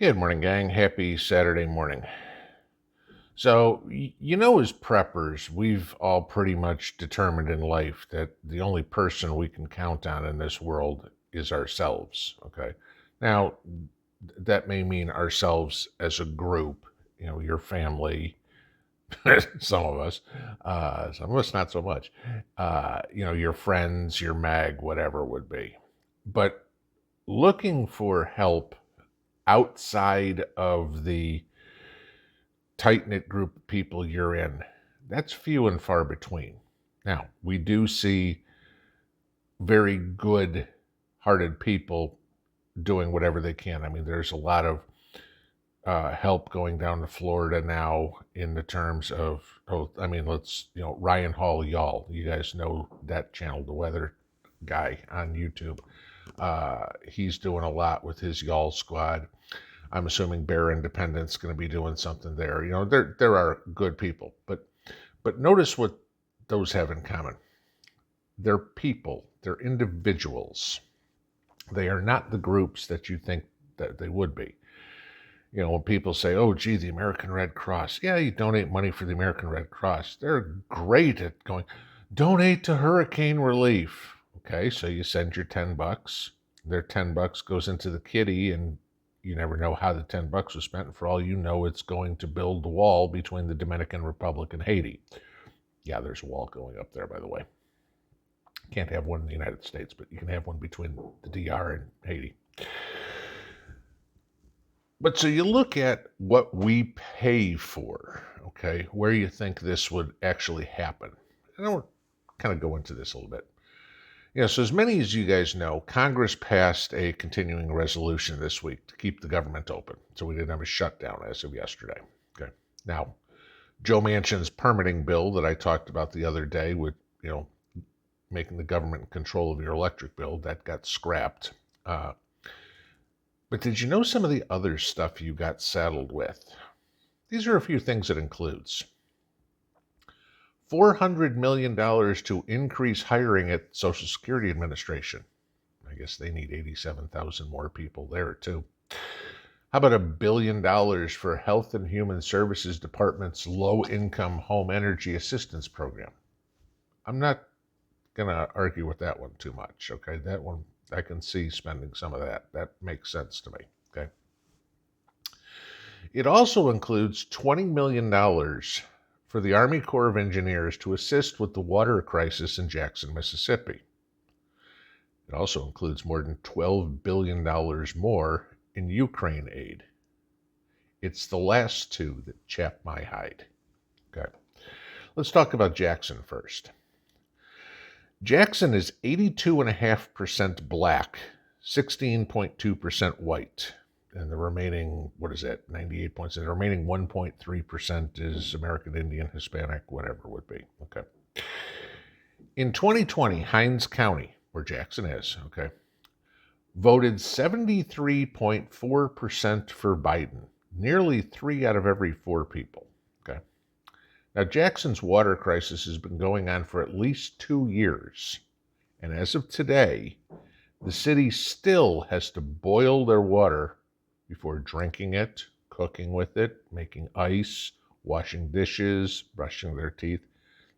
Good morning, gang. Happy Saturday morning. So, as preppers, we've all pretty much determined in life that the only person we can count on in this world is ourselves. Okay. Now, that may mean ourselves as a group, your family, some of us not so much, your friends, your mag, whatever it would be. But looking for help outside of the tight knit group of people you're in, that's few and far between. Now, we do see very good hearted people doing whatever they can. I mean, there's a lot of help going down to Florida now in the terms of, Ryan Hall Y'all. You guys know that channel, the weather guy on YouTube. He's doing a lot with his Y'all squad. I'm assuming Bear Independent's going to be doing something there. There are good people, but notice what those have in common. They're people. They're individuals. They are not the groups that you think that they would be. When people say, "Oh, gee, the American Red Cross," yeah, you donate money for the American Red Cross. They're great at going, donate to hurricane relief. Okay, so you send your $10. Their $10 goes into the kitty, and you never know how the $10 was spent. And for all you know, it's going to build the wall between the Dominican Republic and Haiti. Yeah, there's a wall going up there, by the way. Can't have one in the United States, but you can have one between the DR and Haiti. But so you look at what we pay for, okay, where you think this would actually happen. And I'll kind of go into this a little bit. So as many as you guys know, Congress passed a continuing resolution this week to keep the government open. So we didn't have a shutdown as of yesterday. Okay. Now, Joe Manchin's permitting bill that I talked about the other day with, making the government in control of your electric bill, that got scrapped. But did you know some of the other stuff you got saddled with? These are a few things it includes. $400 million to increase hiring at Social Security Administration. I guess they need 87,000 more people there, too. How about $1 billion for Health and Human Services Department's Low-Income Home Energy Assistance Program? I'm not going to argue with that one too much, okay? That one, I can see spending some of that. That makes sense to me, okay? It also includes $20 million for the Army Corps of Engineers to assist with the water crisis in Jackson, Mississippi. It also includes more than $12 billion more in Ukraine aid. It's the last two that chap my hide. Okay. Let's talk about Jackson first. Jackson is 82.5% black, 16.2% white. And the remaining, 98 points. The remaining 1.3% is American Indian, Hispanic, whatever it would be. Okay. In 2020, Hinds County, where Jackson is, okay, voted 73.4% for Biden. Nearly 3 out of every 4 people. Okay. Now, Jackson's water crisis has been going on for at least 2 years. And as of today, the city still has to boil their water before drinking it, cooking with it, making ice, washing dishes, brushing their teeth.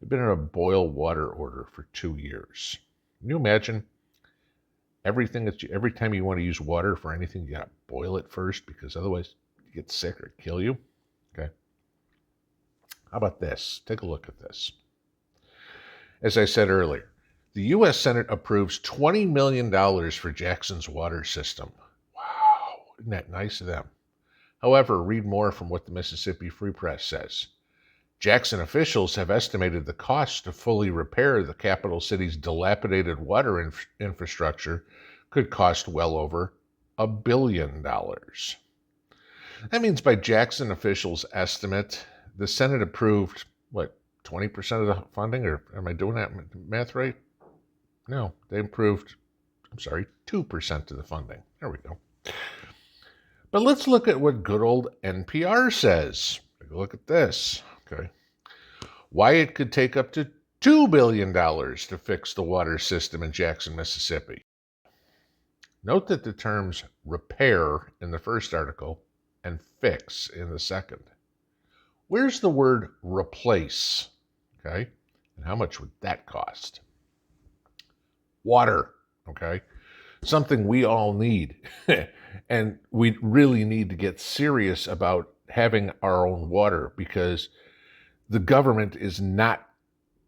They've been in a boil water order for 2 years. Can you imagine every time you want to use water for anything, you got to boil it first because otherwise you get sick or kill you? Okay. How about this? Take a look at this. As I said earlier, the U.S. Senate approves $20 million for Jackson's water system. Isn't that nice of them? However, read more from what the Mississippi Free Press says. Jackson officials have estimated the cost to fully repair the capital city's dilapidated water infrastructure could cost well over $1 billion. That means by Jackson officials' estimate, the Senate approved, 20% of the funding? Or am I doing that math right? No, they approved, 2% of the funding. There we go. But let's look at what good old NPR says. Take a look at this. Okay. Why it could take up to $2 billion to fix the water system in Jackson, Mississippi. Note that the terms repair in the first article and fix in the second. Where's the word replace? Okay, and how much would that cost? Water, okay? Something we all need. And we really need to get serious about having our own water because the government is not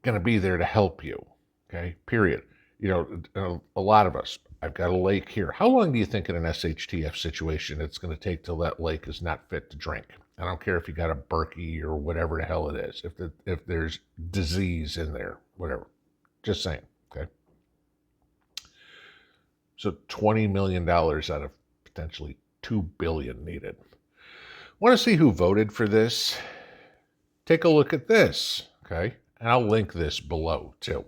going to be there to help you, okay? Period. A lot of us, I've got a lake here. How long do you think in an SHTF situation it's going to take till that lake is not fit to drink? I don't care if you got a Berkey or whatever the hell it is, if there's disease in there, whatever. Just saying, okay? So $20 million out of potentially $2 billion needed. Want to see who voted for this? Take a look at this, okay? And I'll link this below too.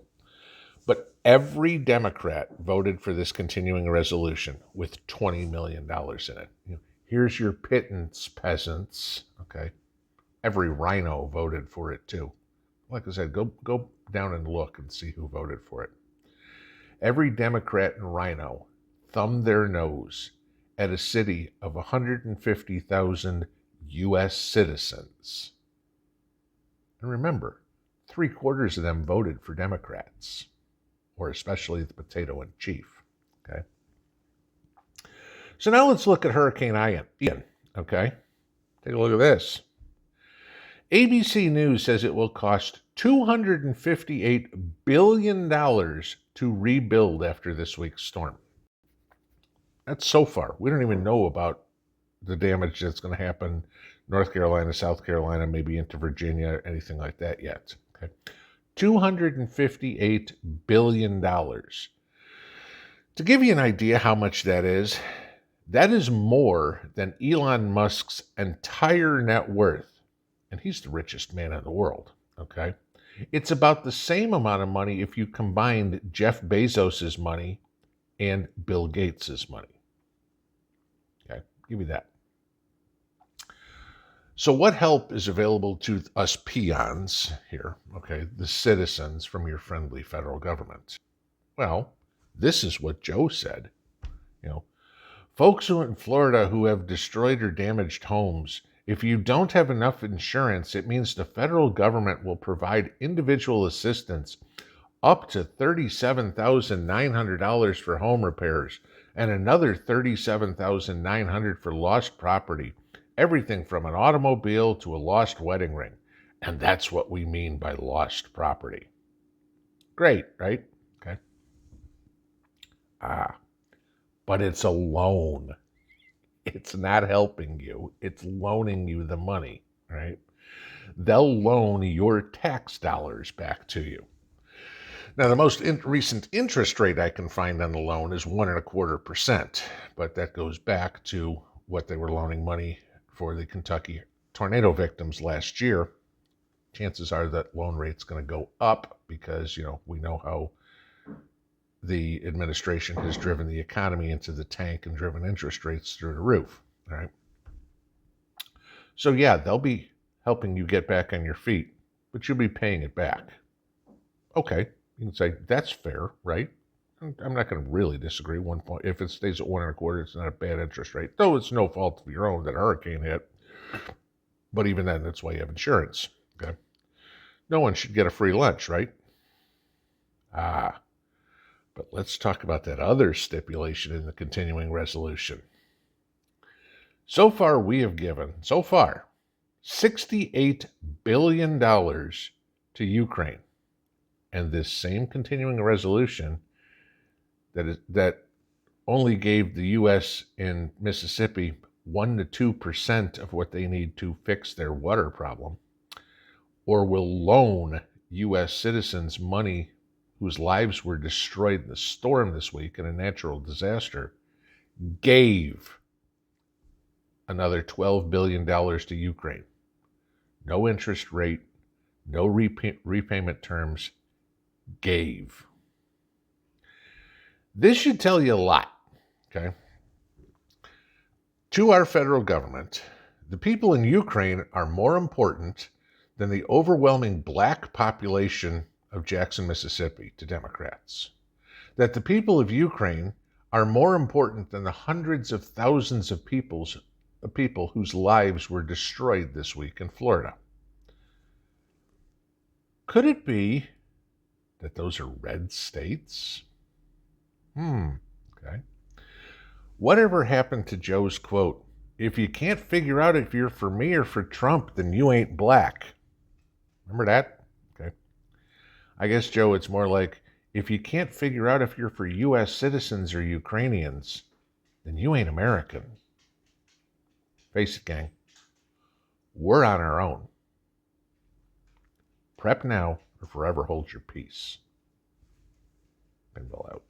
But every Democrat voted for this continuing resolution with $20 million in it. Here's your pittance, peasants, okay? Every rhino voted for it too. Like I said, go down and look and see who voted for it. Every Democrat and rhino thumbed their nose at a city of 150,000 U.S. citizens. And remember, 3/4 of them voted for Democrats, or especially the potato in chief, okay? So now let's look at Hurricane Ian, okay? Take a look at this. ABC News says it will cost $258 billion to rebuild after this week's storm. That's so far. We don't even know about the damage that's going to happen North Carolina, South Carolina, maybe into Virginia, anything like that yet. Okay, $258 billion. To give you an idea how much that is more than Elon Musk's entire net worth. And he's the richest man in the world, okay? It's about the same amount of money if you combined Jeff Bezos's money and Bill Gates's money. Okay, give me that. So what help is available to us peons here, okay, the citizens from your friendly federal government? Well, this is what Joe said. Folks who in Florida who have destroyed or damaged homes, if you don't have enough insurance, it means the federal government will provide individual assistance up to $37,900 for home repairs and another $37,900 for lost property, everything from an automobile to a lost wedding ring. And that's what we mean by lost property. Great, right? Okay. But it's a loan. It's not helping you. It's loaning you the money, right? They'll loan your tax dollars back to you. Now, the most recent interest rate I can find on the loan is 1.25%, but that goes back to what they were loaning money for the Kentucky tornado victims last year. Chances are that loan rate's going to go up because, we know how the administration has driven the economy into the tank and driven interest rates through the roof, all right? So yeah, they'll be helping you get back on your feet, but you'll be paying it back. Okay, you can say, that's fair, right? I'm not going to really disagree. If it stays at 1.25%, it's not a bad interest rate, though it's no fault of your own that a hurricane hit. But even then, that's why you have insurance, okay? No one should get a free lunch, right? But let's talk about that other stipulation in the continuing resolution. So far, we have given, $68 billion to Ukraine. And this same continuing resolution that only gave the U.S. and Mississippi 1% to 2% of what they need to fix their water problem, or will loan U.S. citizens money whose lives were destroyed in the storm this week in a natural disaster, gave another $12 billion to Ukraine. No interest rate, no repayment terms, gave. This should tell you a lot, okay? To our federal government, the people in Ukraine are more important than the overwhelming black population of Jackson, Mississippi, to Democrats. That the people of Ukraine are more important than the hundreds of thousands of people the people whose lives were destroyed this week in Florida. Could it be that those are red states? Okay. Whatever happened to Joe's quote, "If you can't figure out if you're for me or for Trump, then you ain't black"? Remember that? Okay. I guess, Joe, it's more like, if you can't figure out if you're for U.S. citizens or Ukrainians, then you ain't American. Face it, gang. We're on our own. Prep now or forever hold your peace. Pinball out.